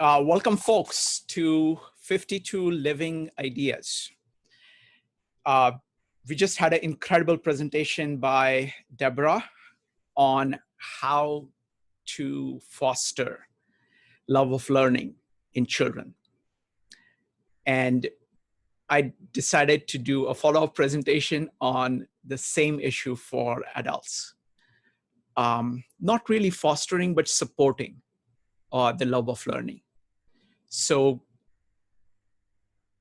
Welcome, folks, to 52 Living Ideas. We just had an incredible presentation by Deborah on how to foster love of learning in children. And I decided to do a follow-up presentation on the same issue for adults. Not really fostering, but supporting the love of learning. So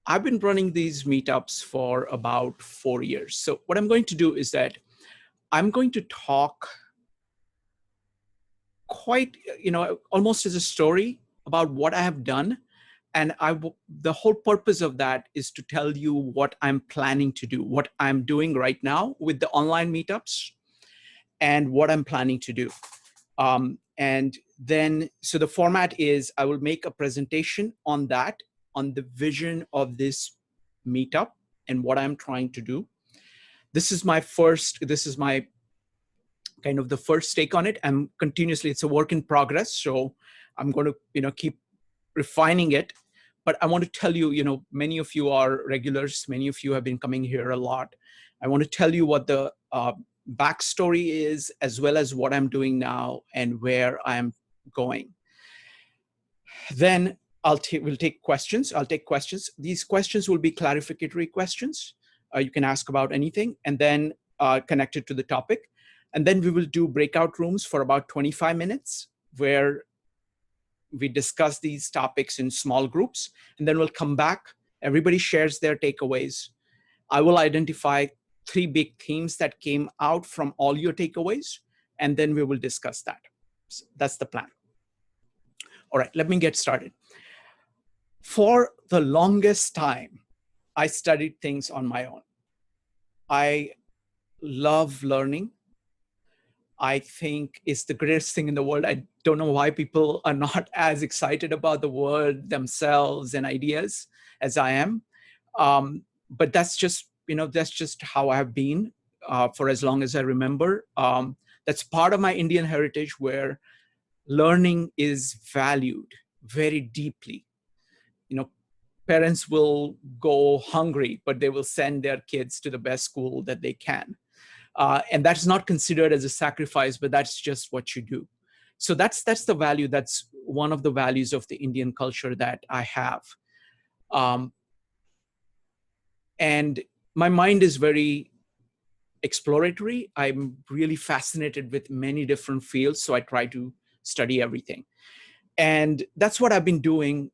I've been running these meetups for about 4 years. So what I'm going to do is that I'm going to talk quite, almost as a story about what I have done. And the whole purpose of that is to tell you what I'm planning to do, what I'm doing right now with the online meetups, and what I'm planning to do. And then, so the format is I will make a presentation on that, on the vision of this meetup and what I'm trying to do. This is my kind of the first take on it. And continuously, it's a work in progress. So I'm going to, keep refining it. But I want to tell you, many of you are regulars. Many of you have been coming here a lot. I want to tell you what the backstory is, as well as what I'm doing now and where I'm going. Then we'll take questions. I'll take questions. These questions will be clarificatory questions. You can ask about anything, and then connected to the topic. And then we will do breakout rooms for about 25 minutes where we discuss these topics in small groups, and then we'll come back. Everybody shares their takeaways. I will identify 3 big themes that came out from all your takeaways, and then we will discuss that. So that's the plan. All right, let me get started. For the longest time, I studied things on my own. I love learning. I think it's the greatest thing in the world. I don't know why people are not as excited about the world themselves and ideas as I am. But that's just, that's just how I have been for as long as I remember. That's part of my Indian heritage where learning is valued very deeply. Parents will go hungry, but they will send their kids to the best school that they can. And that's not considered as a sacrifice, but that's just what you do. So that's the value. That's one of the values of the Indian culture that I have. And my mind is very exploratory. I'm really fascinated with many different fields, so I try to study everything. And that's what I've been doing,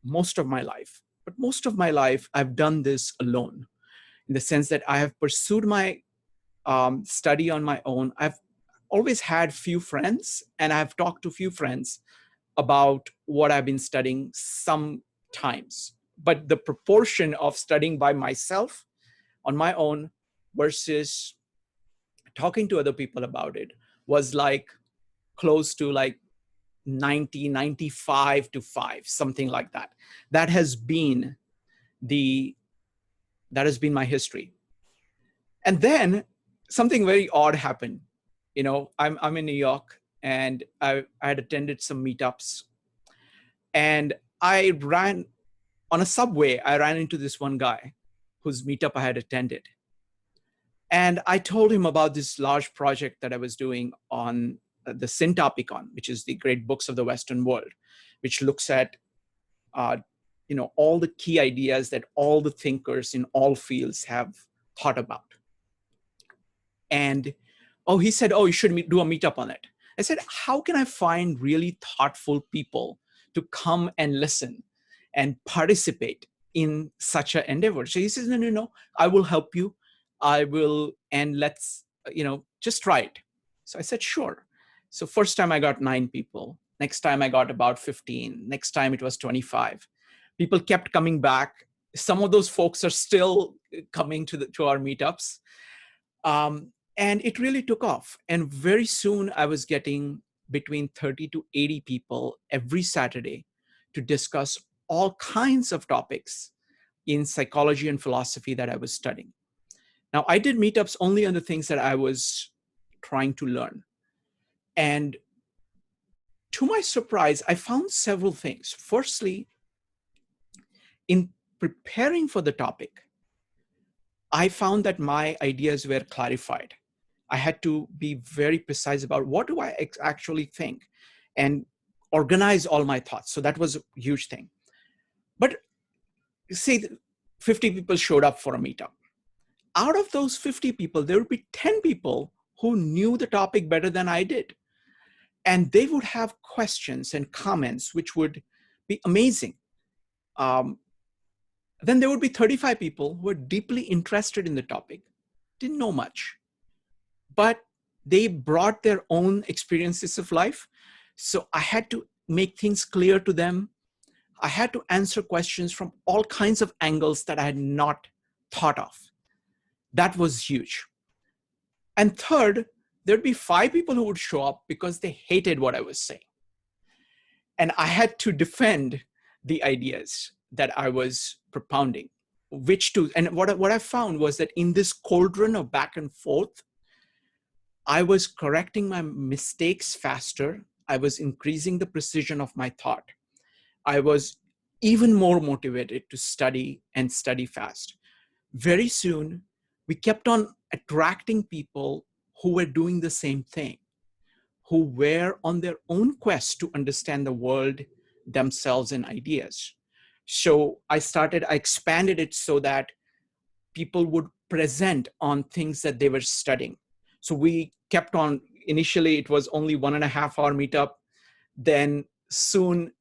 most of my life. But most of my life, I've done this alone, in the sense that I have pursued my study on my own. I've always had few friends, and I've talked to few friends about what I've been studying sometimes. But the proportion of studying by myself on my own versus talking to other people about it was like close to like 90, 95 to 5, something like that. That has been my history. And then something very odd happened. I'm in New York, and I had attended some meetups, and I ran on a subway. I ran into this one guy whose meetup I had attended. And I told him about this large project that I was doing on the Syntopicon, which is the great books of the Western world, which looks at all the key ideas that all the thinkers in all fields have thought about. And he said, you should do a meetup on it. I said, how can I find really thoughtful people to come and listen and participate in such an endeavor? So he says, no, I will help you. I will, and let's, just try it. So I said, sure. So first time I got 9 people. Next time I got about 15. Next time it was 25. People kept coming back. Some of those folks are still coming to our meetups. And it really took off. And very soon I was getting between 30 to 80 people every Saturday to discuss all kinds of topics in psychology and philosophy that I was studying. Now, I did meetups only on the things that I was trying to learn. And to my surprise, I found several things. Firstly, in preparing for the topic, I found that my ideas were clarified. I had to be very precise about what do I actually think and organize all my thoughts. So that was a huge thing. But say 50 people showed up for a meetup. Out of those 50 people, there would be 10 people who knew the topic better than I did. And they would have questions and comments, which would be amazing. Then there would be 35 people who were deeply interested in the topic, didn't know much, but they brought their own experiences of life. So I had to make things clear to them. I had to answer questions from all kinds of angles that I had not thought of. That was huge. And third, there'd be 5 people who would show up because they hated what I was saying. And I had to defend the ideas that I was propounding, and what I found was that in this cauldron of back and forth, I was correcting my mistakes faster. I was increasing the precision of my thought. I was even more motivated to study and study fast. Very soon, we kept on attracting people who were doing the same thing, who were on their own quest to understand the world, themselves, and ideas. So I expanded it so that people would present on things that they were studying. So we kept on, initially it was only 1.5-hour meetup. Then soon,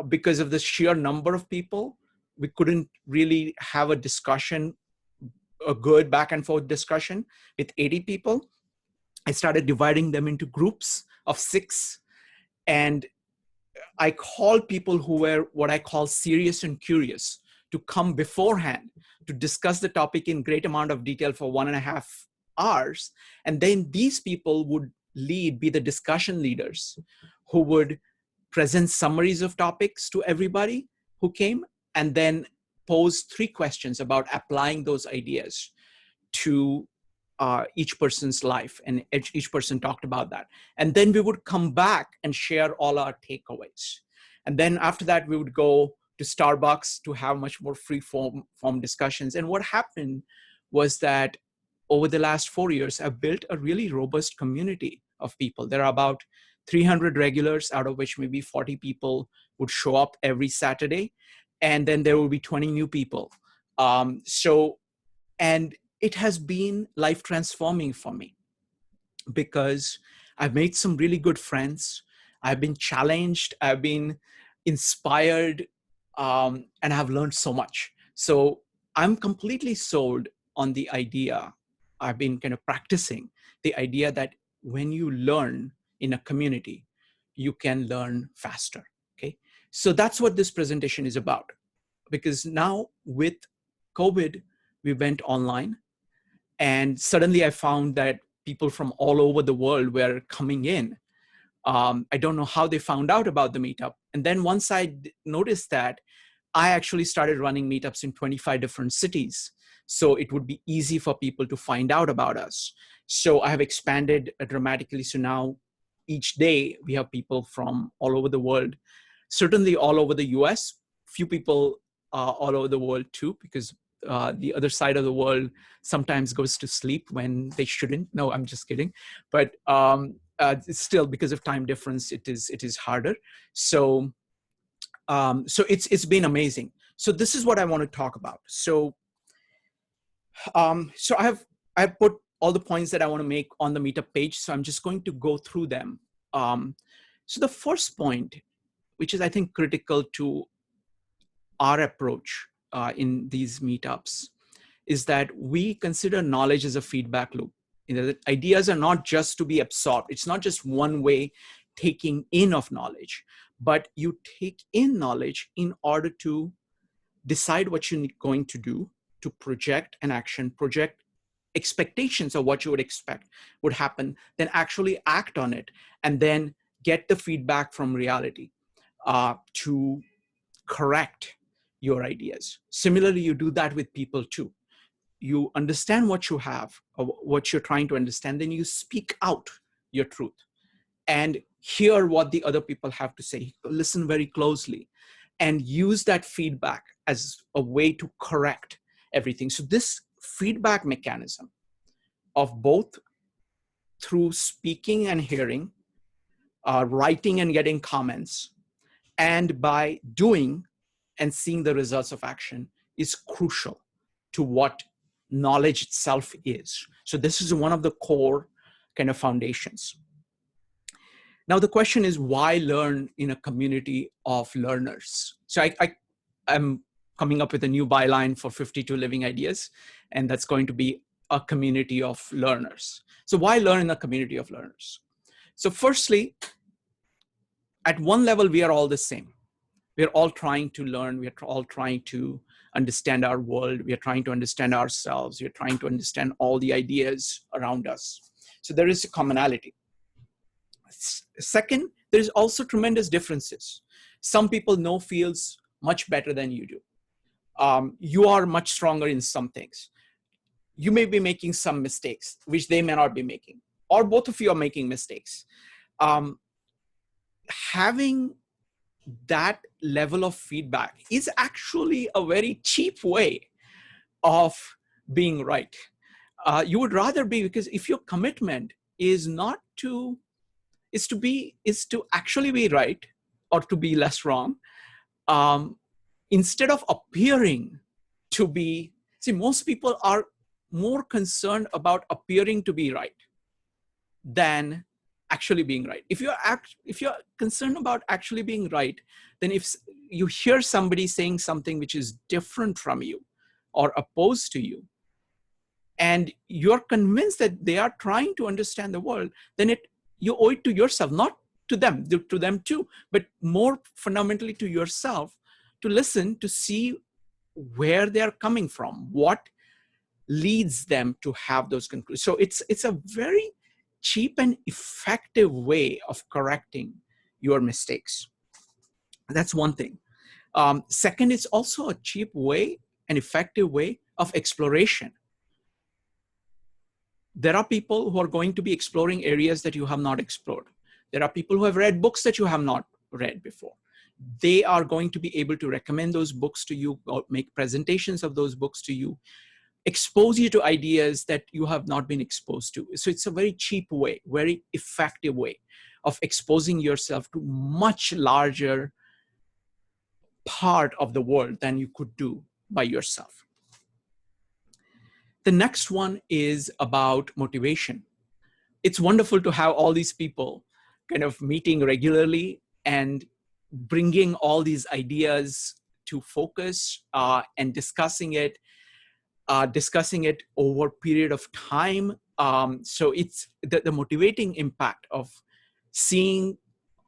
because of the sheer number of people, we couldn't really have a discussion, a good back and forth discussion with 80 people. I started dividing them into groups of 6. And I called people who were what I call serious and curious to come beforehand to discuss the topic in great amount of detail for 1.5 hours. And then these people would be the discussion leaders who would present summaries of topics to everybody who came, and then pose 3 questions about applying those ideas to each person's life. And each person talked about that. And then we would come back and share all our takeaways. And then after that, we would go to Starbucks to have much more free form discussions. And what happened was that over the last 4 years, I've built a really robust community of people. There are about 300 regulars, out of which maybe 40 people would show up every Saturday. And then there will be 20 new people. And it has been life transforming for me because I've made some really good friends. I've been challenged. I've been inspired, and I've learned so much. So I'm completely sold on the idea. I've been kind of practicing the idea that when you learn in a community, you can learn faster. Okay. So that's what this presentation is about. Because now with COVID, we went online, and suddenly I found that people from all over the world were coming in. I don't know how they found out about the meetup. And then once I noticed that, I actually started running meetups in 25 different cities. So it would be easy for people to find out about us. So I have expanded dramatically. So now each day we have people from all over the world, certainly all over the US, few people all over the world too, because the other side of the world sometimes goes to sleep when they shouldn't. No, I'm just kidding. But still, because of time difference, it is harder. So it's been amazing. So this is what I want to talk about. So I've put all the points that I want to make on the meetup page. So I'm just going to go through them. So the first point, which is I think critical to our approach in these meetups, is that we consider knowledge as a feedback loop. That ideas are not just to be absorbed. It's not just one way taking in of knowledge, but you take in knowledge in order to decide what you're going to do, to project an action, project expectations of what you would expect would happen, then actually act on it, and then get the feedback from reality to correct your ideas. Similarly, you do that with people too. You understand what you have, or what you're trying to understand, then you speak out your truth. And hear what the other people have to say, listen very closely, and use that feedback as a way to correct everything. So this feedback mechanism of both through speaking and hearing, writing and getting comments, and by doing and seeing the results of action is crucial to what knowledge itself is. So this is one of the core kind of foundations. Now the question is, why learn in a community of learners? So I'm coming up with a new byline for 52 Living Ideas, and that's going to be a community of learners. So why learn in a community of learners? So firstly, at one level, we are all the same. We're all trying to learn. We're all trying to understand our world. We are trying to understand ourselves. We're trying to understand all the ideas around us. So there is a commonality. Second, there's also tremendous differences. Some people know fields much better than you do. You are much stronger in some things. You may be making some mistakes, which they may not be making, or both of you are making mistakes. Having that level of feedback is actually a very cheap way of being right. You would rather be, because if your commitment is not to, is to actually be right or to be less wrong, instead of appearing to be, see, most people are more concerned about appearing to be right than actually being right. If you're concerned about actually being right, then if you hear somebody saying something which is different from you or opposed to you, and you're convinced that they are trying to understand the world, then you owe it to yourself, not to them too, but more fundamentally to yourself, to listen, to see where they're coming from, what leads them to have those conclusions. So it's a very cheap and effective way of correcting your mistakes. That's one thing. Second, it's also a cheap way, an effective way of exploration. There are people who are going to be exploring areas that you have not explored. There are people who have read books that you have not read before. They are going to be able to recommend those books to you, or make presentations of those books to you, expose you to ideas that you have not been exposed to. So it's a very cheap way, very effective way of exposing yourself to much larger part of the world than you could do by yourself. The next one is about motivation. It's wonderful to have all these people kind of meeting regularly and bringing all these ideas to focus and discussing it over a period of time. So it's the motivating impact of seeing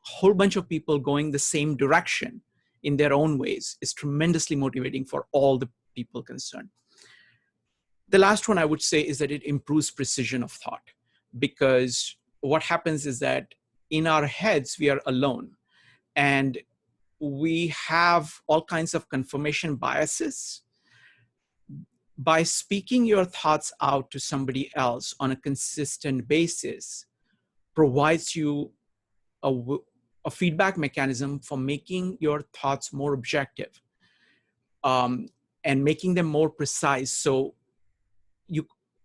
a whole bunch of people going the same direction in their own ways is tremendously motivating for all the people concerned. The last one I would say is that it improves precision of thought, because what happens is that in our heads, we are alone, and we have all kinds of confirmation biases. By speaking your thoughts out to somebody else on a consistent basis provides you a feedback mechanism for making your thoughts more objective, and making them more precise. So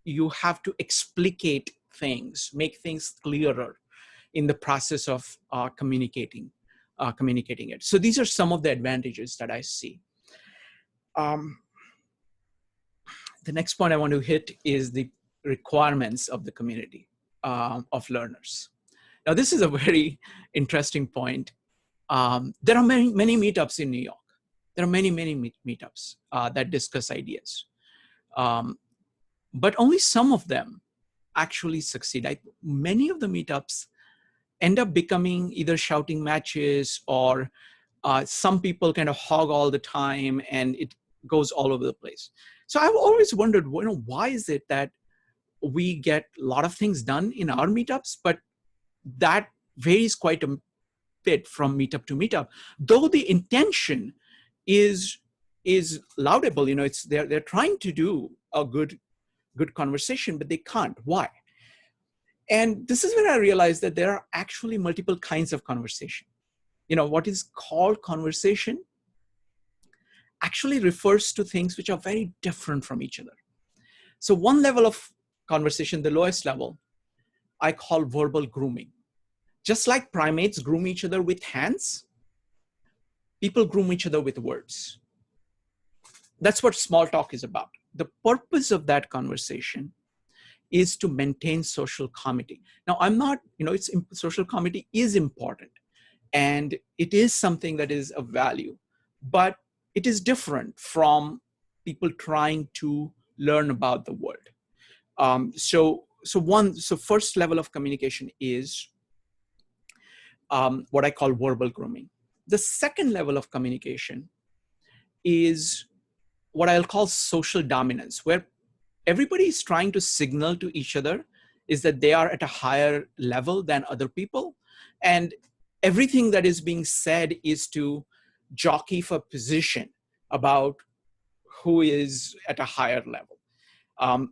you have to explicate things, make things clearer in the process of communicating it. So these are some of the advantages that I see. The next point I want to hit is the requirements of the community of learners. Now, this is a very interesting point. There are many meetups in New York. There are many meetups that discuss ideas. But only some of them actually succeed. Many of the meetups end up becoming either shouting matches, or some people kind of hog all the time, and it goes all over the place. So I've always wondered, why is it that we get a lot of things done in our meetups, but that varies quite a bit from meetup to meetup, though the intention is laudable. They're trying to do a good conversation, but they can't. Why? And this is when I realized that there are actually multiple kinds of conversation. What is called conversation actually refers to things which are very different from each other. So one level of conversation, the lowest level, I call verbal grooming. Just like primates groom each other with hands, people groom each other with words. That's what small talk is about. The purpose of that conversation is to maintain social comity. Now, I'm not, social comity is important and it is something that is of value, but it is different from people trying to learn about the world. So first level of communication is what I call verbal grooming. The second level of communication is what I'll call social dominance, where everybody is trying to signal to each other is that they are at a higher level than other people. And everything that is being said is to jockey for position about who is at a higher level.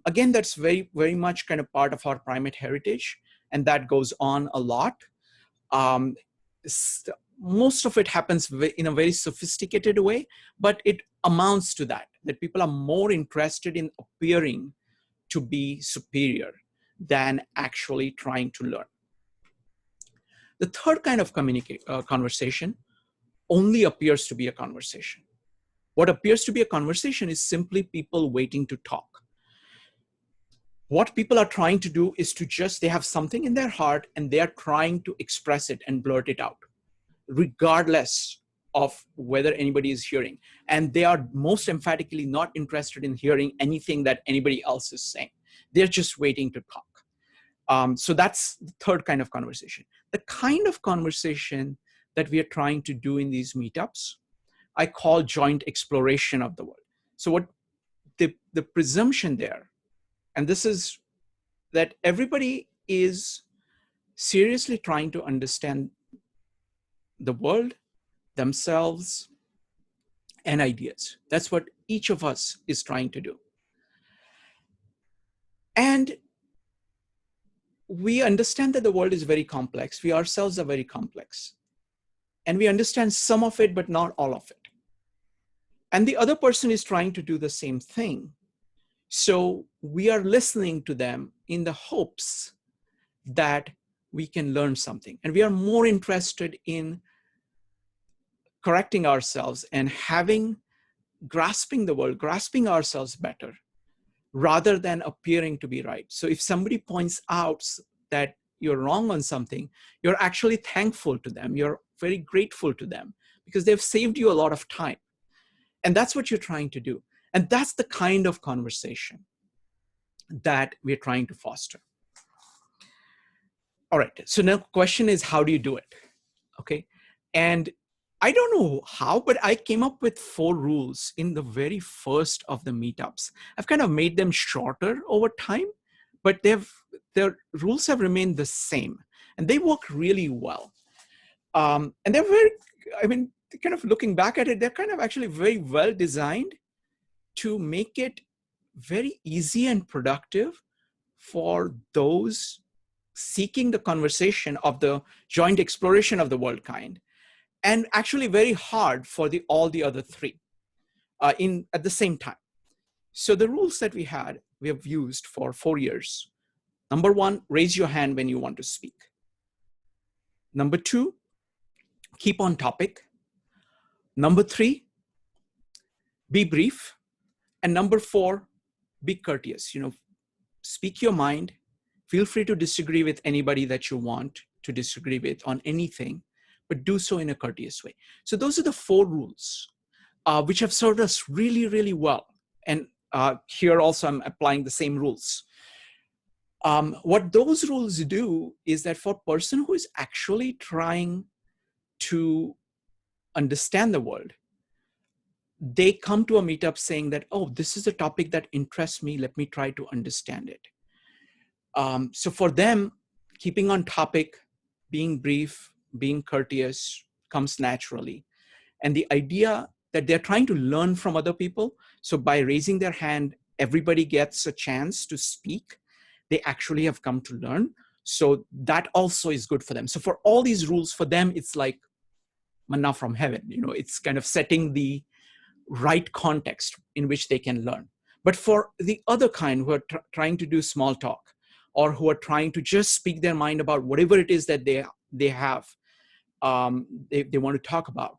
Again, that's very, very much kind of part of our primate heritage, and that goes on a lot. Most of it happens in a very sophisticated way, but it amounts to that people are more interested in appearing to be superior than actually trying to learn. The third kind of conversation only appears to be a conversation. What appears to be a conversation is simply people waiting to talk. What people are trying to do is they have something in their heart and they are trying to express it and blurt it out, regardless of whether anybody is hearing. And they are most emphatically not interested in hearing anything that anybody else is saying. They're just waiting to talk. So that's the third kind of conversation. The kind of conversation that we are trying to do in these meetups, I call joint exploration of the world. So what the presumption there, and this is that everybody is seriously trying to understand the world, themselves, and ideas. That's what each of us is trying to do. And we understand that the world is very complex. We ourselves are very complex. And we understand some of it, but not all of it. And the other person is trying to do the same thing. So we are listening to them in the hopes that we can learn something. And we are more interested in correcting ourselves and grasping the world, grasping ourselves better, rather than appearing to be right. So if somebody points out that you're wrong on something, you're actually thankful to them. You're very grateful to them because they've saved you a lot of time. And that's what you're trying to do. And that's the kind of conversation that we're trying to foster. All right, so now the question is, how do you do it? Okay, and I don't know how, but I came up with 4 rules in the very first of the meetups. I've kind of made them shorter over time, but their rules have remained the same, and they work really well. And they're very, kind of looking back at it, they're kind of actually very well designed to make it very easy and productive for those seeking the conversation of the joint exploration of the world kind, and actually very hard for all the other 3 at the same time. So the rules that we have used for 4 years. Number 1, raise your hand when you want to speak. Number 2, keep on topic. Number 3, be brief. And number 4, be courteous. Speak your mind. Feel free to disagree with anybody that you want to disagree with on anything, but do so in a courteous way. So those are the 4 rules, which have served us really, really well. And here also I'm applying the same rules. What those rules do is that for a person who is actually trying to understand the world, they come to a meetup saying that, oh, this is a topic that interests me. Let me try to understand it. So for them, keeping on topic, being brief, being courteous comes naturally. And the idea that they're trying to learn from other people, so by raising their hand, everybody gets a chance to speak. They actually have come to learn. So that also is good for them. So for all these rules, for them, it's like manna from heaven. It's kind of setting the right context in which they can learn. But for the other kind who are trying to do small talk, or who are trying to just speak their mind about whatever it is that they have, they want to talk about,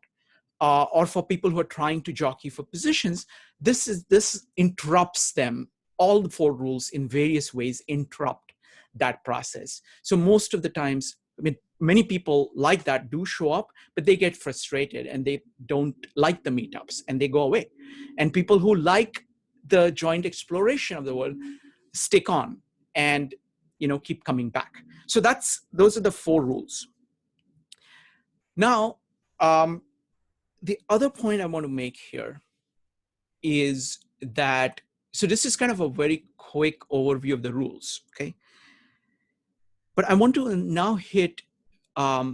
or for people who are trying to jockey for positions, this interrupts them. All the 4 rules in various ways interrupt that process. So most of the times, many people like that do show up, but they get frustrated and they don't like the meetups and they go away. And people who like the joint exploration of the world stick on and keep coming back. So those are the 4 rules. Now, the other point I want to make here is that, so this is kind of a very quick overview of the rules, okay? But I want to now hit a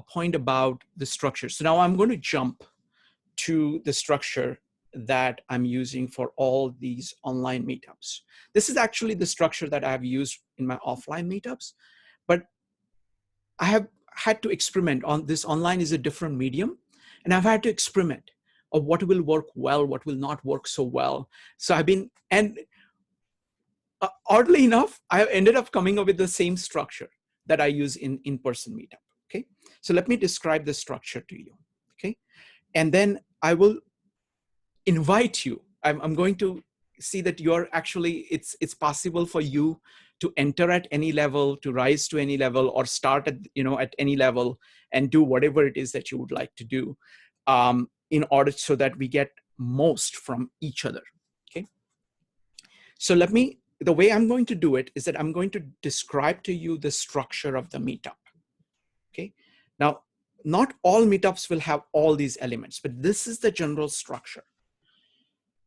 point about the structure. So now I'm going to jump to the structure that I'm using for all these online meetups. This is actually the structure that I've used in my offline meetups, but I have had to experiment on this. Online is a different medium, and I've had to experiment of what will work well, what will not work so well. So I've been, and oddly enough, I ended up coming up with the same structure that I use in in-person meetup, okay? So let me describe the structure to you, okay? And then I will invite you. I'm going to see that you're actually, it's possible for you to enter at any level, to rise to any level, or start at any level and do whatever it is that you would like to do, in order so that we get most from each other, okay? So the way I'm going to do it is that I'm going to describe to you the structure of the meetup, okay? Now, not all meetups will have all these elements, but this is the general structure.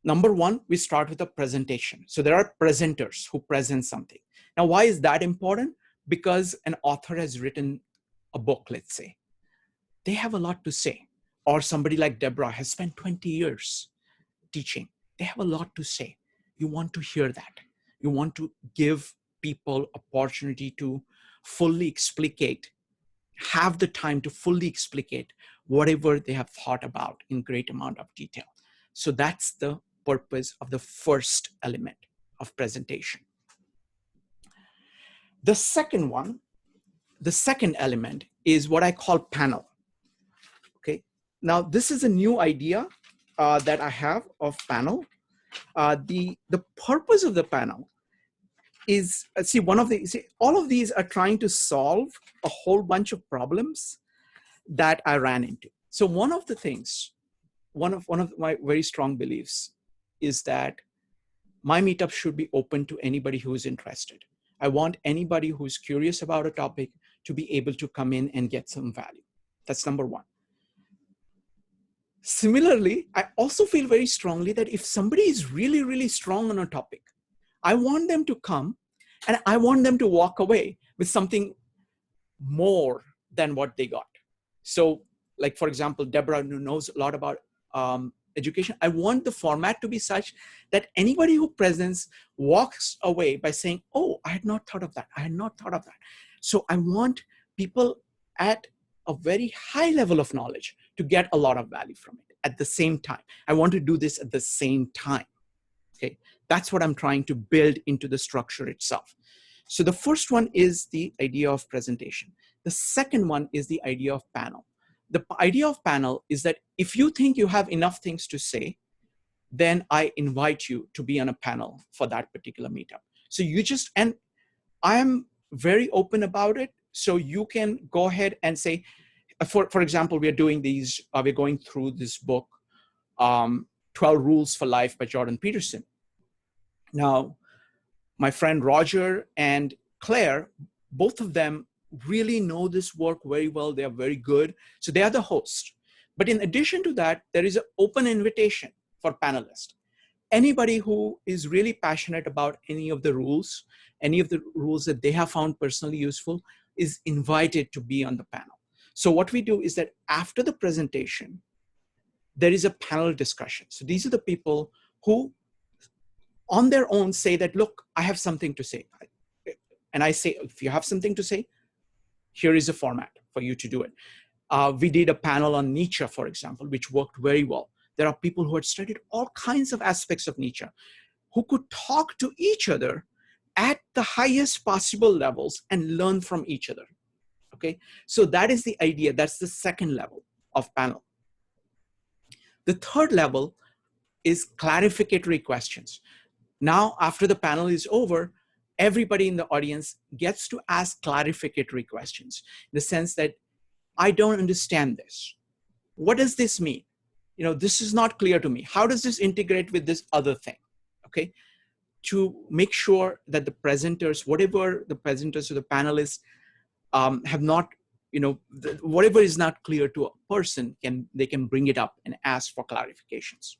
Number 1, we start with a presentation. So there are presenters who present something. Now, why is that important? Because an author has written a book, let's say. They have a lot to say. Or somebody like Deborah has spent 20 years teaching. They have a lot to say. You want to hear that. You want to give people opportunity to fully explicate, have the time to fully explicate whatever they have thought about in great amount of detail. So that's the purpose of the first element of presentation. The second element is what I call panel. Okay. Now this is a new idea that I have of panel. The purpose of the panel is, all of these are trying to solve a whole bunch of problems that I ran into. So one of my very strong beliefs is that my meetup should be open to anybody who is interested. I want anybody who's curious about a topic to be able to come in and get some value. That's number 1. Similarly, I also feel very strongly that if somebody is really, really strong on a topic, I want them to come and I want them to walk away with something more than what they got. So, like, for example, Deborah, who knows a lot about education, I want the format to be such that anybody who presents walks away by saying, oh, I had not thought of that. I had not thought of that. So I want people at a very high level of knowledge to get a lot of value from it at the same time. I want to do this at the same time. Okay, that's what I'm trying to build into the structure itself. So the first one is the idea of presentation. The second one is the idea of panel. The idea of panel is that if you think you have enough things to say, then I invite you to be on a panel for that particular meetup. So and I'm very open about it. So you can go ahead and say, for example, we're going through this book, 12 Rules for Life by Jordan Peterson. Now, my friend Roger and Claire, both of them really know this work very well. They are very good. So they are the host. But in addition to that, there is an open invitation for panelists. Anybody who is really passionate about any of the rules that they have found personally useful is invited to be on the panel. So what we do is that after the presentation, there is a panel discussion. So these are the people who on their own say that, look, I have something to say. And I say, if you have something to say, here is a format for you to do it. We did a panel on Nietzsche, for example, which worked very well. There are people who had studied all kinds of aspects of Nietzsche who could talk to each other at the highest possible levels and learn from each other. Okay, so that is the idea. That's the second level of panel. The third level is clarificatory questions. Now, after the panel is over, everybody in the audience gets to ask clarificatory questions in the sense that, I don't understand this. What does this mean? You know, this is not clear to me. How does this integrate with this other thing? Okay, to make sure that the presenters, whatever the presenters or the panelists have not, you know, whatever is not clear to a person, they can bring it up and ask for clarifications.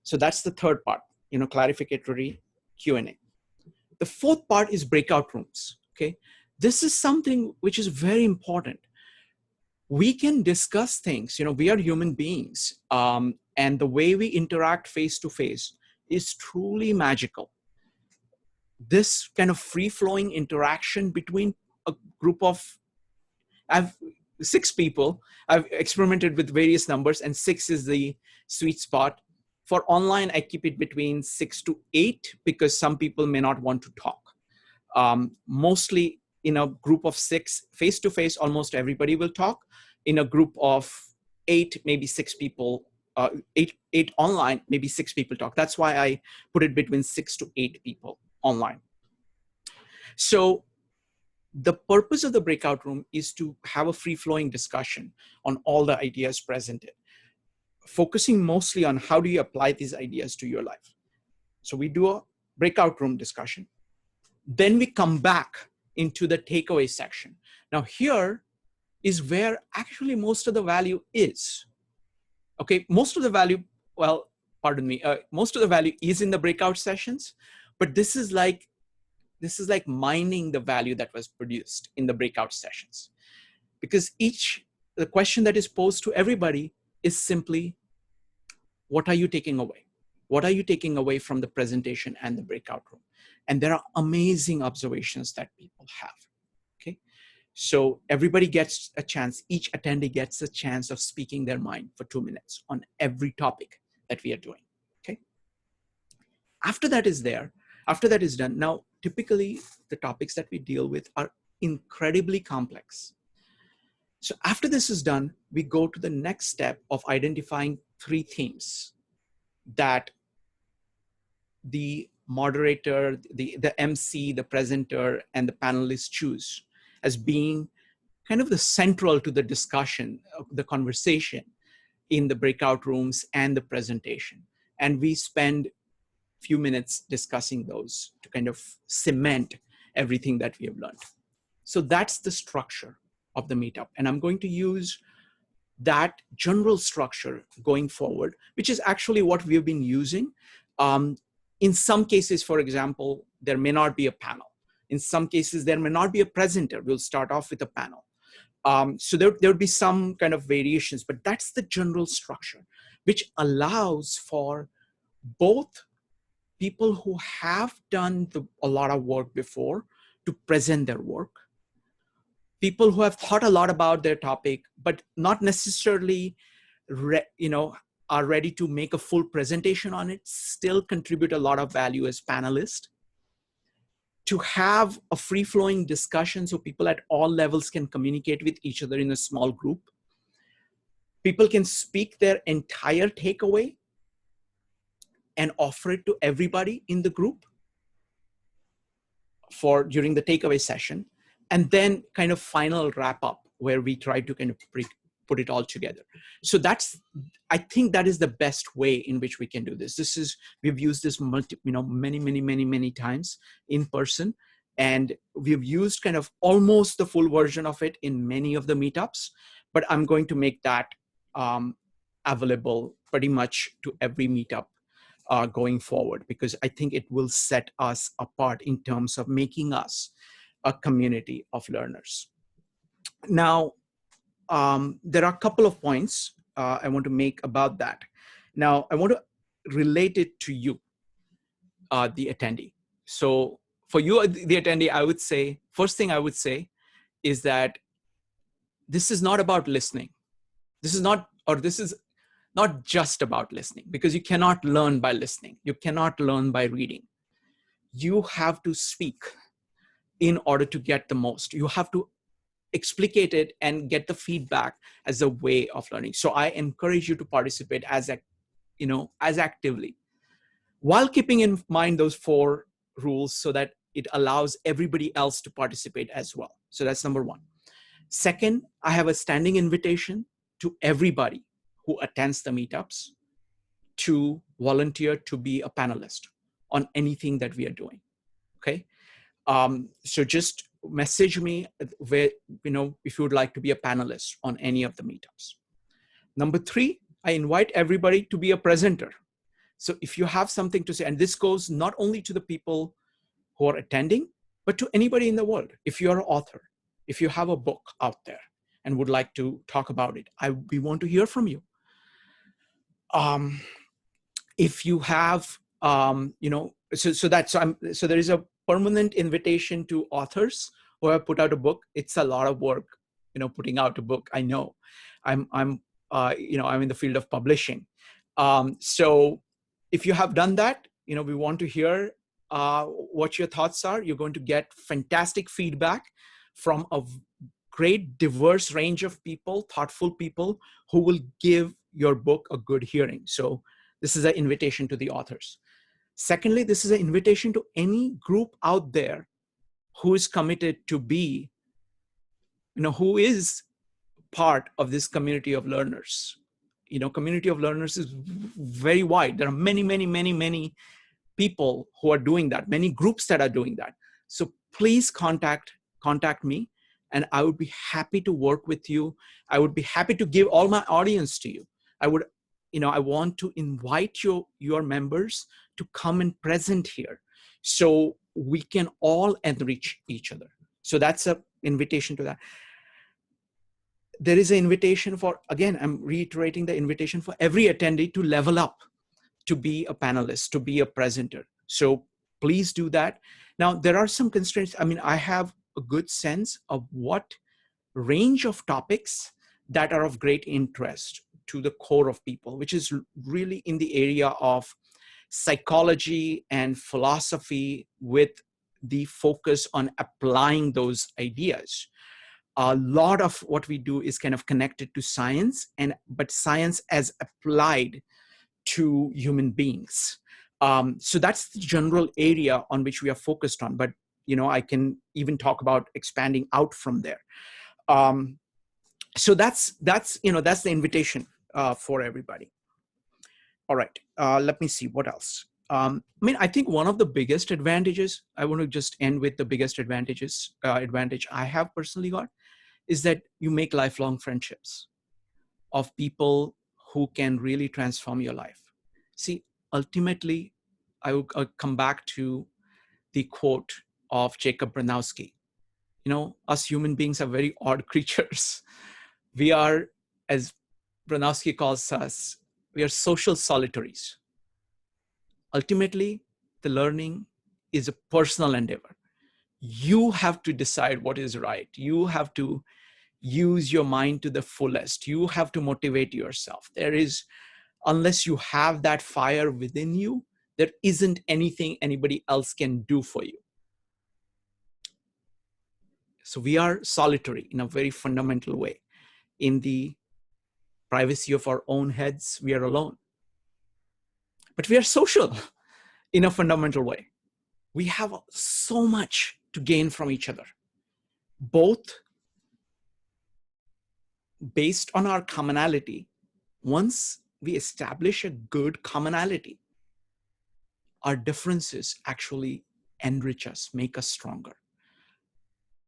So that's the third part, you know, clarificatory Q&A. The fourth part is breakout rooms. Okay, this is something which is very important. We can discuss things, you know, we are human beings, and the way we interact face to face is truly magical. This kind of free-flowing interaction between a group of, I've 6 people, I've experimented with various numbers, and 6 is the sweet spot. For online, I keep it between 6 to 8 because some people may not want to talk. Mostly in a group of 6, face-to-face, almost everybody will talk. In a group of 8, maybe 6 people, 8 online, maybe 6 people talk. That's why I put it between 6 to 8 people online. So the purpose of the breakout room is to have a free-flowing discussion on all the ideas presented, focusing mostly on how do you apply these ideas to your life. So we do a breakout room discussion. Then we come back into the takeaway section. Now here is where actually most of the value is. Okay, most of the value, well, pardon me, most of the value is in the breakout sessions, but this is like mining the value that was produced in the breakout sessions. Because the question that is posed to everybody is simply, what are you taking away? What are you taking away from the presentation and the breakout room? And there are amazing observations that people have, okay? So everybody gets a chance, each attendee gets a chance of speaking their mind for 2 minutes on every topic that we are doing, okay? After that is done, now typically the topics that we deal with are incredibly complex. So after this is done, we go to the next step of identifying 3 themes that the moderator, the MC, the presenter, and the panelists choose as being kind of the central to the discussion, the conversation in the breakout rooms and the presentation. And we spend a few minutes discussing those to kind of cement everything that we have learned. So that's the structure of the meetup. And I'm going to use that general structure going forward, which is actually what we've been using. In some cases, for example, there may not be a panel. In some cases, there may not be a presenter. We'll start off with a panel. So there would be some kind of variations, but that's the general structure, which allows for both people who have done a lot of work before to present their work, people who have thought a lot about their topic, but not necessarily are ready to make a full presentation on it, still contribute a lot of value as panelists, to have a free-flowing discussion so people at all levels can communicate with each other in a small group. People can speak their entire takeaway and offer it to everybody in the group during the takeaway session, and then kind of final wrap up where we try to kind of put it all together. So I think that is the best way in which we can do this. We've used this many times in person, and we've used kind of almost the full version of it in many of the meetups, but I'm going to make that available pretty much to every meetup going forward, because I think it will set us apart in terms of making us a community of learners. Now, there are a couple of points I want to make about that. Now, I want to relate it to you, the attendee. So for you, the attendee, I would say, first thing I would say is that this is not about listening. This is not, or this is not just about listening, because you cannot learn by listening. You cannot learn by reading. You have to speak in order to get the most. You have to explicate it and get the feedback as a way of learning. So I encourage you to participate as actively, while keeping in mind those 4 rules so that it allows everybody else to participate as well. So that's number 1. Second, I have a standing invitation to everybody who attends the meetups to volunteer to be a panelist on anything that we are doing. Okay. So just message me where, if you would like to be a panelist on any of the meetups. Number 3, I invite everybody to be a presenter. So if you have something to say, and this goes not only to the people who are attending, but to anybody in the world. If you're an author, if you have a book out there and would like to talk about it, we want to hear from you. If you have, so there is a permanent invitation to authors who have put out a book. It's a lot of work, putting out a book. I know, I'm in the field of publishing. So if you have done that, we want to hear what your thoughts are. You're going to get fantastic feedback from a great diverse range of people, thoughtful people who will give your book a good hearing. So this is an invitation to the authors. Secondly, this is an invitation to any group out there who is committed to be, who is part of this community of learners. Community of learners is very wide. There are many, many, many, many people who are doing that, many groups that are doing that. So please contact me, and I would be happy to work with you. I would be happy to give all my audience to you. I want to invite your members to come and present here so we can all enrich each other. So that's an invitation to that. There is an invitation for, again, I'm reiterating the invitation for every attendee to level up, to be a panelist, to be a presenter. So please do that. Now, there are some constraints. I have a good sense of what range of topics that are of great interest to the core of people, which is really in the area of psychology and philosophy, with the focus on applying those ideas. A lot of what we do is kind of connected to science, but science as applied to human beings. So that's the general area on which we are focused on. But I can even talk about expanding out from there. So that's the invitation for everybody. All right, let me see what else. I think one of the biggest advantages, I want to just end with the biggest advantage I have personally got, is that you make lifelong friendships of people who can really transform your life. See, ultimately, I'll come back to the quote of Jacob Bronowski. Us human beings are very odd creatures. We are, as Bronowski calls us, we are social solitaries. Ultimately, the learning is a personal endeavor. You have to decide what is right. You have to use your mind to the fullest. You have to motivate yourself. Unless you have that fire within you, there isn't anything anybody else can do for you. So we are solitary in a very fundamental way. In the privacy of our own heads, we are alone. But we are social in a fundamental way. We have so much to gain from each other, both based on our commonality. Once we establish a good commonality, our differences actually enrich us, make us stronger.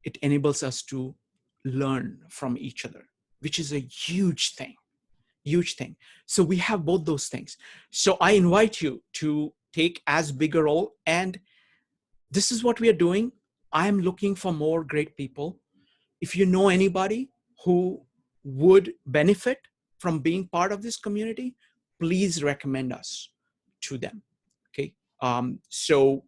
It enables us to learn from each other, which is a huge thing. So we have both those things. So I invite you to take as big a role, and this is what we are doing. I'm looking for more great people. If you know anybody who would benefit from being part of this community, please recommend us to them. Okay. So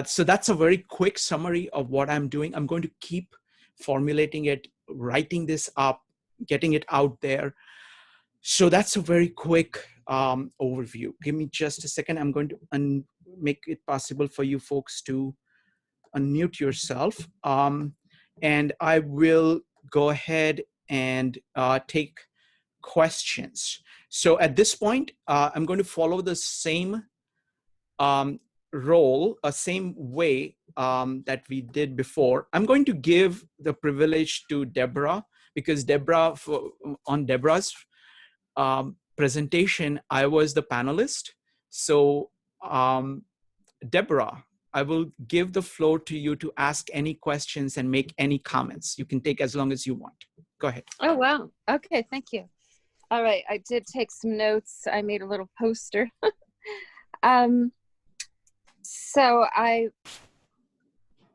So that's a very quick summary of what I'm doing. I'm going to keep formulating it, writing this up, getting it out there. So that's a very quick overview. Give me just a second. I'm going to make it possible for you folks to unmute yourself. And I will go ahead and take questions. So at this point, I'm going to follow the same role, same way that we did before. I'm going to give the privilege to Deborah, because Deborah, on Deborah's presentation, I was the panelist. So Deborah, I will give the floor to you to ask any questions and make any comments. You can take as long as you want. Go ahead. Oh, wow. Okay, thank you. All right, I did take some notes. I made a little poster. So I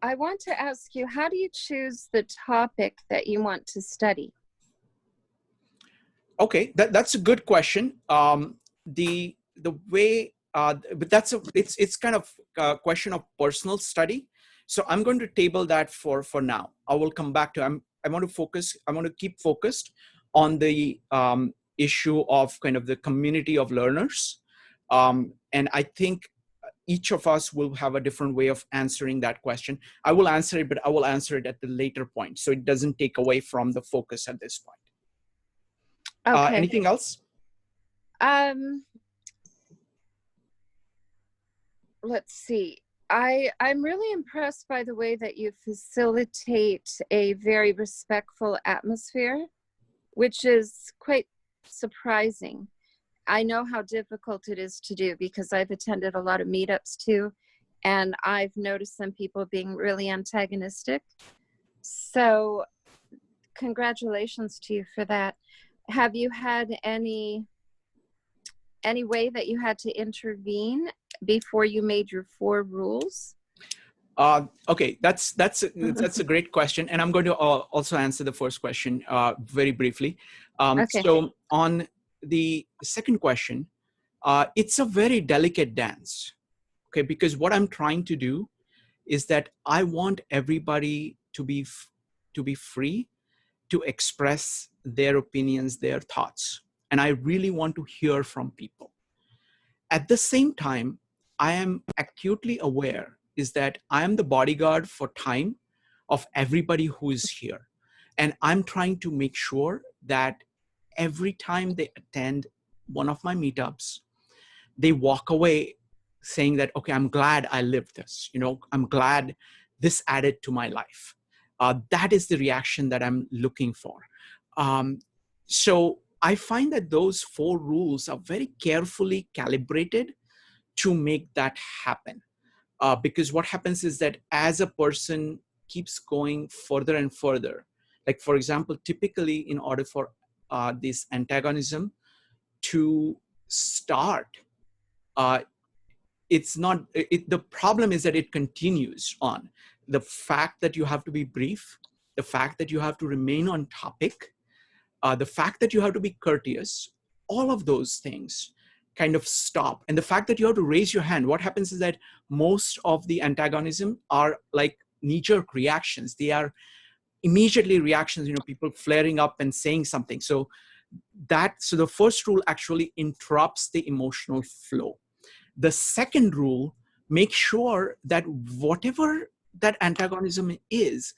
want to ask you, how do you choose the topic that you want to study? Okay, that's a good question. The way, but it's kind of a question of personal study. So I'm going to table that for now. I will come back to. I want to keep focused on the issue of kind of the community of learners, and I think each of us will have a different way of answering that question. I will answer it, but I will answer it at the later point, so it doesn't take away from the focus at this point. Okay. Anything else? Let's see. I'm really impressed by the way that you facilitate a very respectful atmosphere, which is quite surprising. I know how difficult it is to do because I've attended a lot of meetups too, and I've noticed some people being really antagonistic. So congratulations to you for that. Have you had any way that you had to intervene before you made your 4 rules? Okay, that's a great question, and I'm going to also answer the first question very briefly. Okay. So on the second question, it's a very delicate dance, okay? Because what I'm trying to do is that I want everybody to be free to express their opinions, their thoughts, and I really want to hear from people. At the same time, I am acutely aware is that I am the bodyguard for time of everybody who is here. And I'm trying to make sure that every time they attend one of my meetups, they walk away saying that, okay, I'm glad I lived this. I'm glad this added to my life. That is the reaction that I'm looking for. So I find that those 4 rules are very carefully calibrated to make that happen. Because what happens is that as a person keeps going further and further, like for example, typically in order for this antagonism to start, the problem is that it continues on. The fact that you have to be brief, the fact that you have to remain on topic, the fact that you have to be courteous, all of those things kind of stop. And the fact that you have to raise your hand, what happens is that most of the antagonism are like knee-jerk reactions. They are immediately reactions, people flaring up and saying something. So the first rule actually interrupts the emotional flow. The second rule, make sure that whatever that antagonism is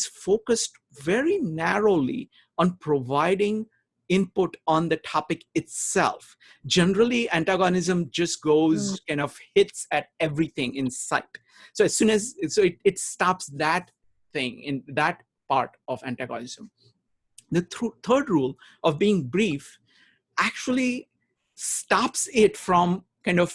focused very narrowly on providing input on the topic itself. Generally, antagonism just goes kind of hits at everything in sight. So as soon as, it stops that thing in that part of antagonism. The third rule of being brief actually stops it from kind of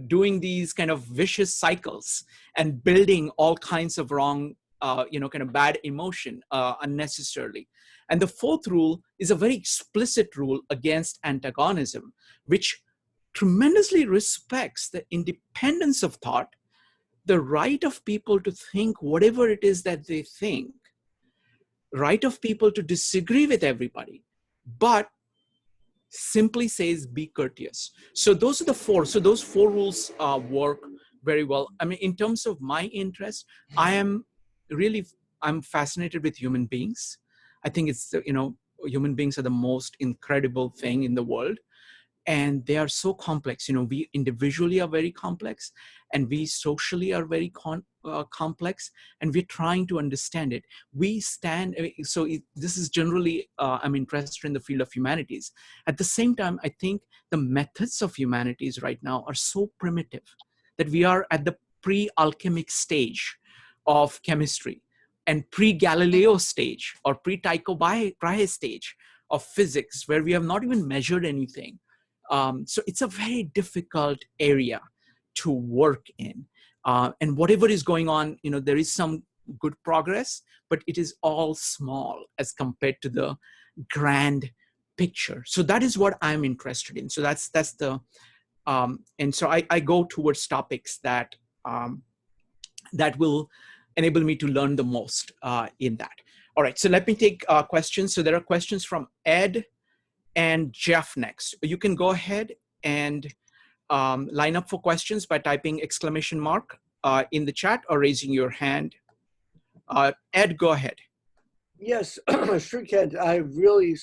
doing these kind of vicious cycles and building all kinds of wrong kind of bad emotion unnecessarily. And the fourth rule is a very explicit rule against antagonism, which tremendously respects the independence of thought, the right of people to think whatever it is that they think, right of people to disagree with everybody, but simply says be courteous. So those are the 4. So those 4 rules work very well. I mean, in terms of my interest, I am I'm fascinated with human beings. I think it's, human beings are the most incredible thing in the world. And they are so complex. We individually are very complex, and we socially are very complex, and we're trying to understand it. This is generally, I'm interested in the field of humanities. At the same time, I think the methods of humanities right now are so primitive that we are at the pre-alchemic stage of chemistry, and pre-Galileo stage, or pre-Tycho Brahe stage of physics, where we have not even measured anything. So it's a very difficult area to work in. And whatever is going on, there is some good progress, but it is all small as compared to the grand picture. So that is what I'm interested in. So that's the, and so I go towards topics that, that will enable me to learn the most in that. All right, so let me take questions. So there are questions from Ed and Jeff next. You can go ahead and line up for questions by typing exclamation mark in the chat or raising your hand. Ed, go ahead. Yes, Shrikant, I really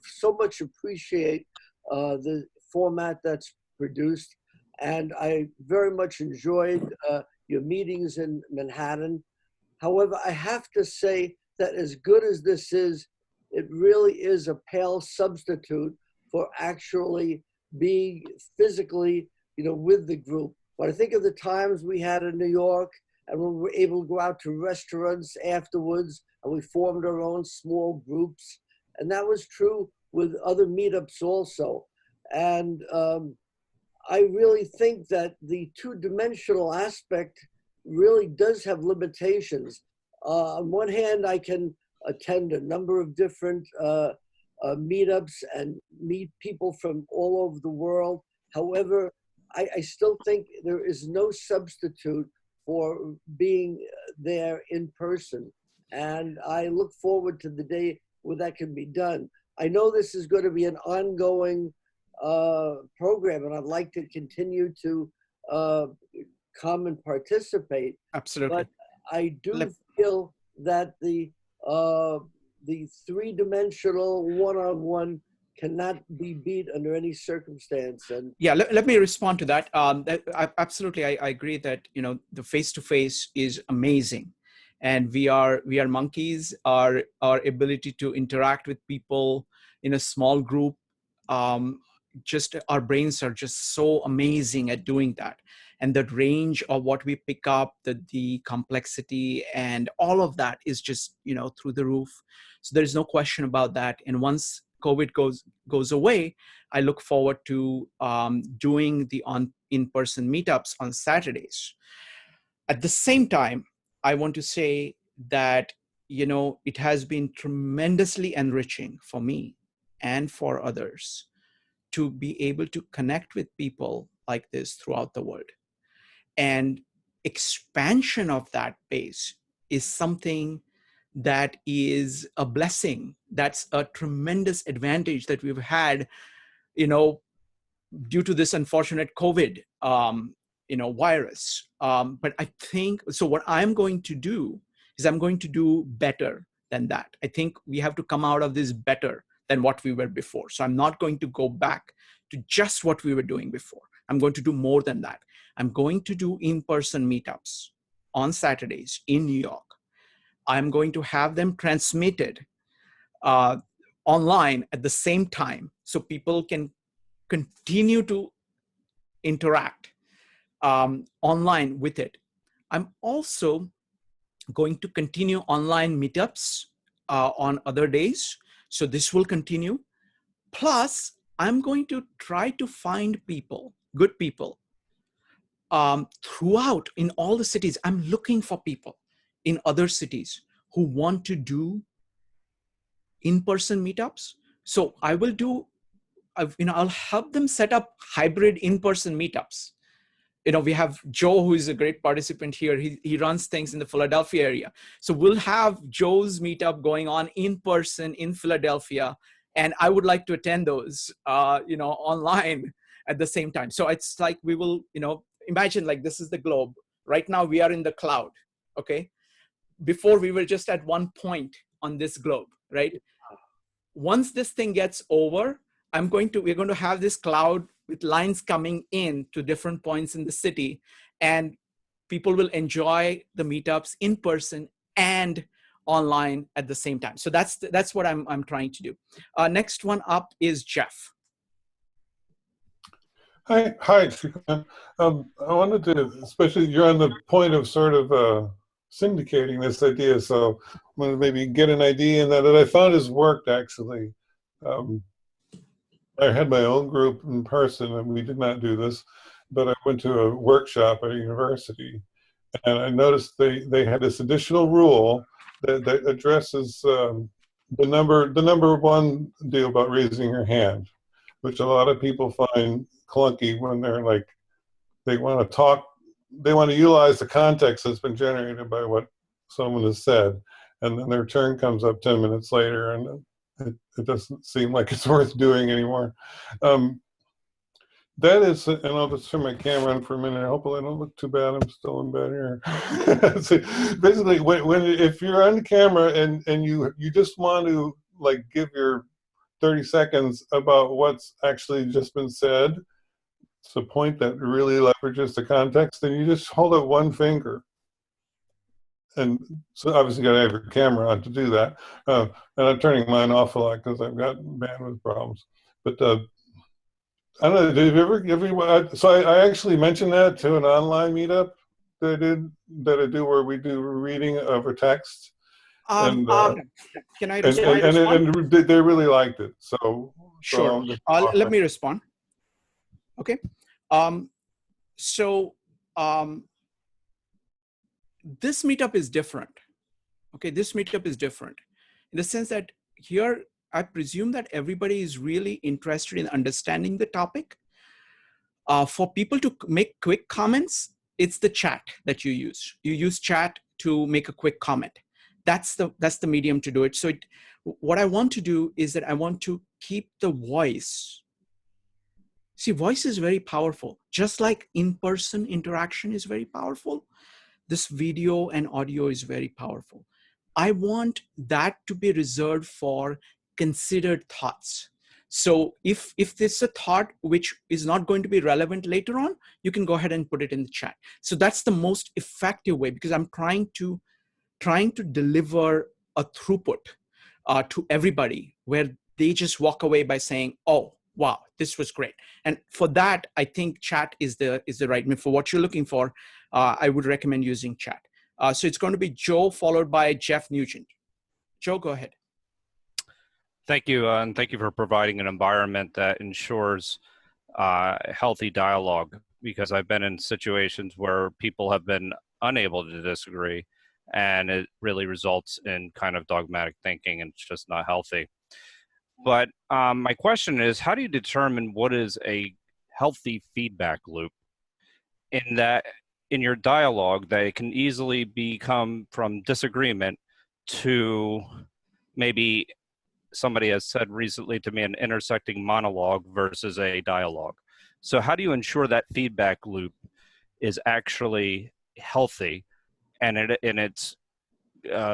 so much appreciate the format that's produced, and I very much enjoyed your meetings in Manhattan. However, I have to say that as good as this is, it really is a pale substitute for actually being physically, with the group. When I think of the times we had in New York, and we were able to go out to restaurants afterwards, and we formed our own small groups. And that was true with other meetups also. And I really think that the two-dimensional aspect really does have limitations. On one hand, I can attend a number of different meetups and meet people from all over the world. However, I still think there is no substitute for being there in person. And I look forward to the day where that can be done. I know this is going to be an ongoing program, and I'd like to continue to come and participate. Absolutely. But I do feel that the three-dimensional one-on-one cannot be beat under any circumstance. And yeah, let me respond to that. Absolutely, I agree that the face-to-face is amazing, and we are monkeys. Our ability to interact with people in a small group, just our brains are just so amazing at doing that. And the range of what we pick up, the complexity and all of that is just through the roof. So there's no question about that. And once COVID goes away, I look forward to doing the in-person meetups on Saturdays. At the same time, I want to say that it has been tremendously enriching for me and for others to be able to connect with people like this throughout the world. And expansion of that base is something that is a blessing. That's a tremendous advantage that we've had, due to this unfortunate COVID, virus. But I think, so what I'm going to do is I'm going to do better than that. I think we have to come out of this better than what we were before. So I'm not going to go back to just what we were doing before. I'm going to do more than that. I'm going to do in-person meetups on Saturdays in New York. I'm going to have them transmitted online at the same time, so people can continue to interact online with it. I'm also going to continue online meetups on other days. So this will continue. Plus, I'm going to try to find people, good people, throughout in all the cities. I'm looking for people in other cities who want to do in-person meetups. So I will do, I'll help them set up hybrid in-person meetups. We have Joe, who is a great participant here. He runs things in the Philadelphia area. So we'll have Joe's meetup going on in person in Philadelphia. And I would like to attend those, online at the same time. So it's like we will, imagine like this is the globe. Right now we are in the cloud, okay? Before we were just at one point on this globe, right? Once this thing gets over, we're going to have this cloud with lines coming in to different points in the city, and people will enjoy the meetups in person and online at the same time. So that's what I'm trying to do. Next one up is Jeff. Hi, Shrikant. I wanted to, especially you're on the point of sort of syndicating this idea, so I'm going to maybe get an idea in that I found has worked actually. I had my own group in person, and we did not do this, but I went to a workshop at a university, and I noticed they had this additional rule that addresses the number one deal about raising your hand, which a lot of people find clunky when they're like, they want to talk, they want to utilize the context that's been generated by what someone has said, and then their turn comes up 10 minutes later, and it doesn't seem like it's worth doing anymore. That is, and I'll just turn my camera on for a minute. Hopefully I don't look too bad. I'm still in bed here. So basically, if you're on camera and you just want to like give your 30 seconds about what's actually just been said, it's a point that really leverages the context, then you just hold up one finger. And so obviously you got to have your camera on to do that. And I'm turning mine off a lot because I've got bandwidth problems. But I don't know, did you ever so I actually mentioned that to an online meetup that I do where we do reading over text. Can I respond? And they really liked it. So sure. Let me respond. Okay. This meetup is different. Okay, this meetup is different in the sense that here I presume that everybody is really interested in understanding the topic. For people to make quick comments, it's the chat that you use. You use chat to make a quick comment. That's the medium to do it. So what I want to do is that I want to keep the voice. See, voice is very powerful. Just like in-person interaction is very powerful, this video and audio is very powerful. I want that to be reserved for considered thoughts. So if there's a thought which is not going to be relevant later on, you can go ahead and put it in the chat. So that's the most effective way, because I'm trying to deliver a throughput to everybody where they just walk away by saying, oh, wow, this was great. And for that, I think chat is the right. I mean, for what you're looking for, I would recommend using chat. So it's going to be Joe followed by Jeff Nugent. Joe, go ahead. Thank you, and thank you for providing an environment that ensures healthy dialogue, because I've been in situations where people have been unable to disagree, and it really results in kind of dogmatic thinking, and it's just not healthy. But my question is, how do you determine what is a healthy feedback loop in that, in your dialogue, that it can easily become from disagreement to maybe somebody has said recently to me an intersecting monologue versus a dialogue. So how do you ensure that feedback loop is actually healthy and it's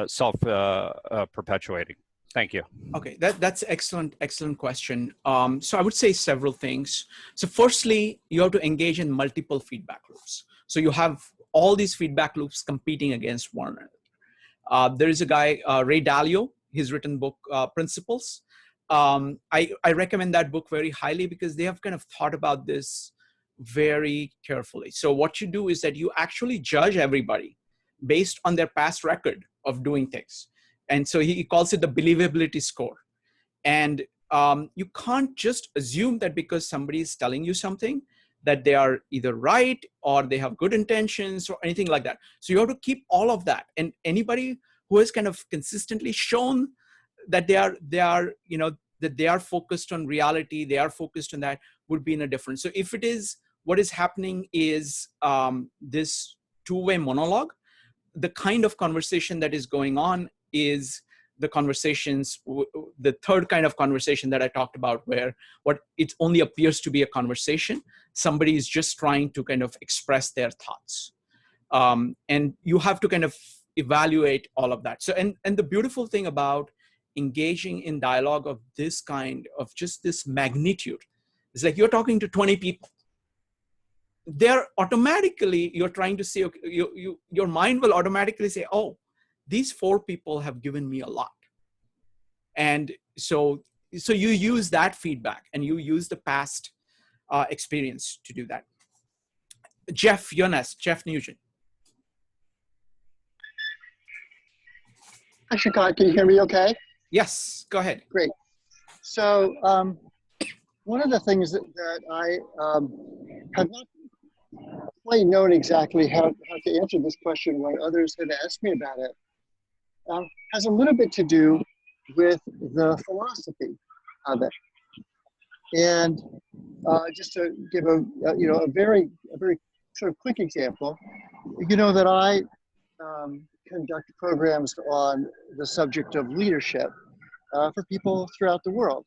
self-perpetuating? Thank you. Okay, that's excellent question. So I would say several things. So firstly, you have to engage in multiple feedback loops. So you have all these feedback loops competing against one another. There is a guy, Ray Dalio. He's written book Principles. I recommend that book very highly because they have kind of thought about this very carefully. So what you do is that you actually judge everybody based on their past record of doing things. And so he calls it the Believability Score. And you can't just assume that because somebody is telling you something that they are either right or they have good intentions or anything like that. So you have to keep all of that. And anybody who has kind of consistently shown that they are focused on reality, they are focused on that, would be in a difference. So if it is, what is happening is this two-way monologue, the kind of conversation that is going on is the conversations, the third kind of conversation that I talked about, where what it only appears to be a conversation, somebody is just trying to kind of express their thoughts. And you have to kind of evaluate all of that. So, and the beautiful thing about engaging in dialogue of this kind, of just this magnitude, is like you're talking to 20 people. They're automatically, you're trying to say, okay, your mind will automatically say, oh, these 4 people have given me a lot. And so you use that feedback and you use the past experience to do that. Jeff, you're next. Jeff Nugent. Hi, Shrikant, can you hear me okay? Yes, go ahead. Great. So one of the things that I have not quite known exactly how to answer this question when others have asked me about it has a little bit to do with the philosophy of it. And just to give a very sort of quick example, you know that I conduct programs on the subject of leadership for people throughout the world.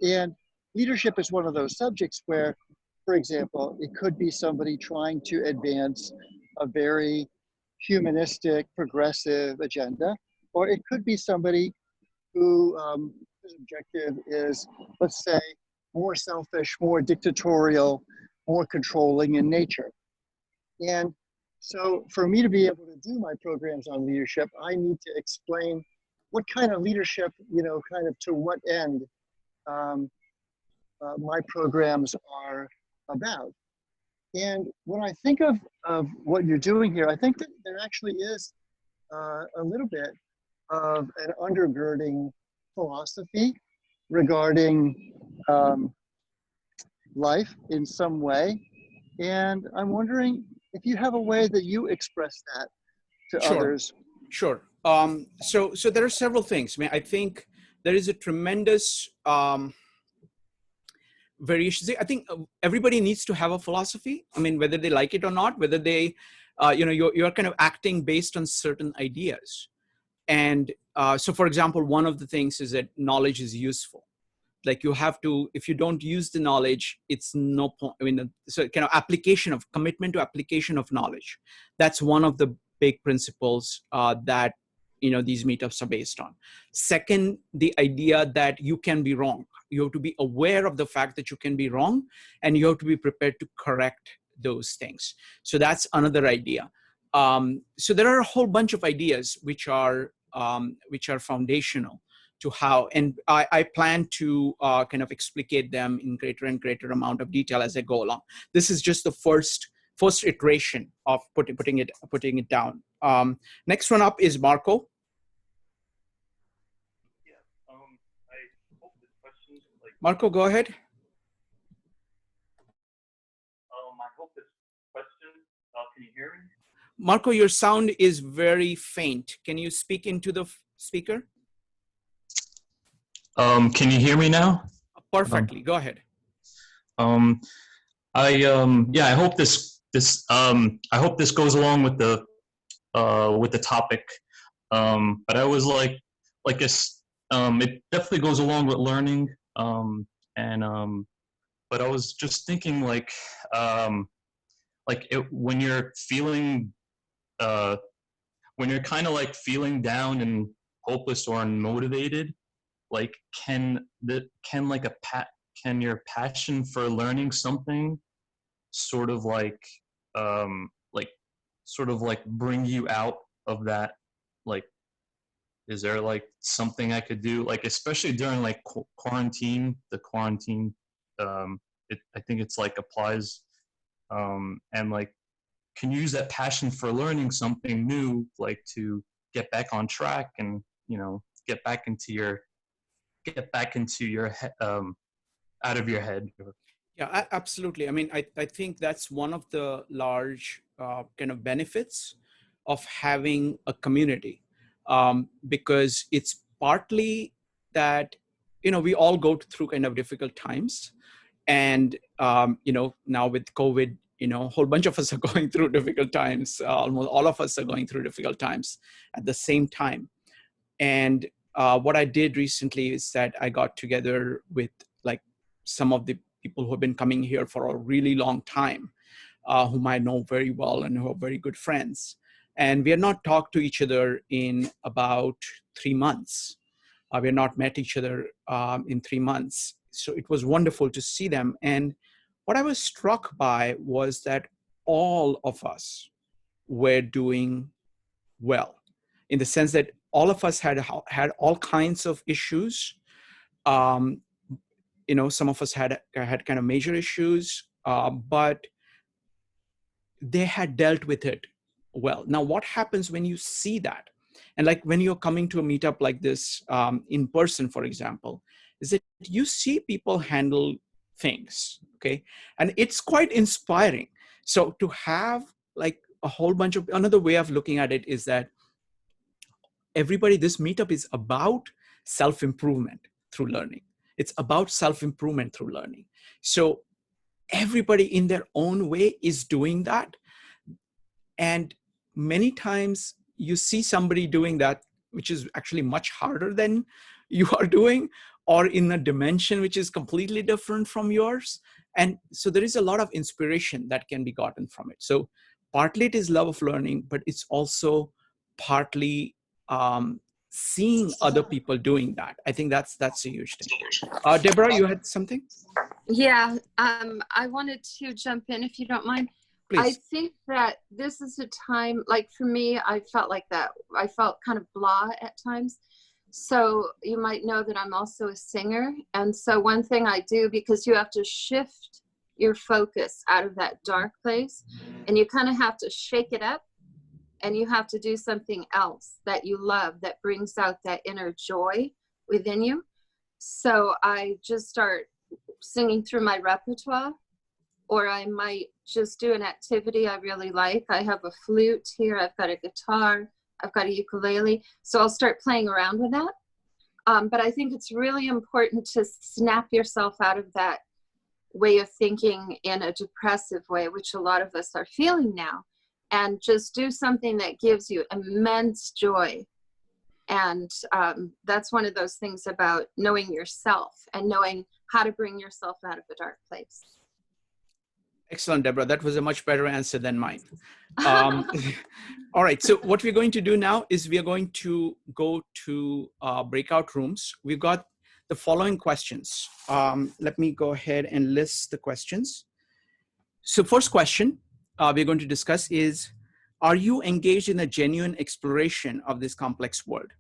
And leadership is one of those subjects where, for example, it could be somebody trying to advance a very humanistic, progressive agenda, or it could be somebody whose objective is, let's say, more selfish, more dictatorial, more controlling in nature. And so for me to be able to do my programs on leadership, I need to explain what kind of leadership, kind of to what end my programs are about. And when I think of what you're doing here, I think that there actually is a little bit of an undergirding philosophy regarding life in some way. And I'm wondering if you have a way that you express that to others. Sure. So there are several things. I mean, I think there is a tremendous variation. I think everybody needs to have a philosophy. I mean, whether they like it or not, whether they, you're kind of acting based on certain ideas. And so, for example, one of the things is that knowledge is useful. Like you have to, if you don't use the knowledge, it's no point. I mean, so kind of commitment to application of knowledge. That's one of the big principles that, these meetups are based on. Second, the idea that you can be wrong. You have to be aware of the fact that you can be wrong, and you have to be prepared to correct those things. So that's another idea. So there are a whole bunch of ideas which are foundational to how, and I plan to kind of explicate them in greater and greater amount of detail as I go along. This is just the first iteration of putting it down. Next one up is Marco. Yeah, I hope this question, Marco, go ahead. I hope this question, can you hear me? Marco, your sound is very faint. Can you speak into the speaker? Can you hear me now? Perfectly. Go ahead. I hope I hope this goes along with the topic. But I was it definitely goes along with learning. But I was just thinking when you're feeling, when you're kind of like feeling down and hopeless or unmotivated, can your passion for learning something sort of bring you out of that? Is there something I could do, especially during quarantine, I think it's applies, and can you use that passion for learning something new, to get back on track and, get back into your out of your head? Yeah, absolutely. I mean, I think that's one of the large kind of benefits of having a community, because it's partly that, we all go through kind of difficult times. And, now with COVID, a whole bunch of us are going through difficult times. Almost all of us are going through difficult times at the same time. And what I did recently is that I got together with like some of the people who have been coming here for a really long time, whom I know very well and who are very good friends. And we have not talked to each other in about 3 months. We have not met each other in 3 months. So it was wonderful to see them. And what I was struck by was that all of us were doing well, in the sense that all of us had all kinds of issues. Some of us had kind of major issues, but they had dealt with it well. Now, what happens when you see that? And like when you're coming to a meetup like this in person, for example, is that you see people handle things, okay? And it's quite inspiring. So to have like a whole bunch of, another way of looking at it is that this meetup is about self-improvement through learning. It's about self-improvement through learning. So everybody in their own way is doing that. And many times you see somebody doing that, which is actually much harder than you are doing, or in a dimension which is completely different from yours. And so there is a lot of inspiration that can be gotten from it. So partly it is love of learning, but it's also partly seeing other people doing that. I think that's a huge thing. Deborah, you had something? Yeah, I wanted to jump in if you don't mind. Please. I think that this is a time, like for me, I felt like that. I felt kind of blah at times. So you might know that I'm also a singer. And so one thing I do, because you have to shift your focus out of that dark place, and you kind of have to shake it up, and you have to do something else that you love that brings out that inner joy within you. So I just start singing through my repertoire, or I might just do an activity I really like. I have a flute here, I've got a guitar, I've got a ukulele, so I'll start playing around with that. But I think it's really important to snap yourself out of that way of thinking in a depressive way, which a lot of us are feeling now, and just do something that gives you immense joy. And that's one of those things about knowing yourself and knowing how to bring yourself out of a dark place. Excellent, Deborah. That was a much better answer than mine. All right. So what we're going to do now is we are going to go to breakout rooms. We've got the following questions. Let me go ahead and list the questions. So first question we're going to discuss is, are you engaged in a genuine exploration of this complex world?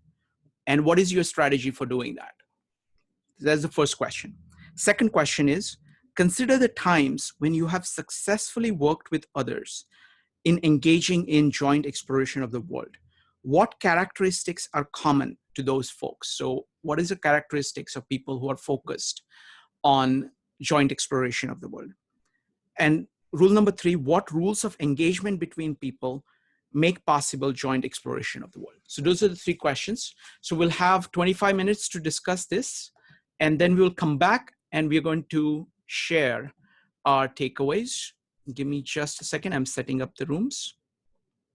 And what is your strategy for doing that? That's the first question. Second question is, consider the times when you have successfully worked with others in engaging in joint exploration of the world. What characteristics are common to those folks? So what is the characteristics of people who are focused on joint exploration of the world? And rule number 3, what rules of engagement between people make possible joint exploration of the world? So those are the 3 questions. So we'll have 25 minutes to discuss this, and then we'll come back and we're going to share our takeaways. Give me just a second. I'm setting up the rooms.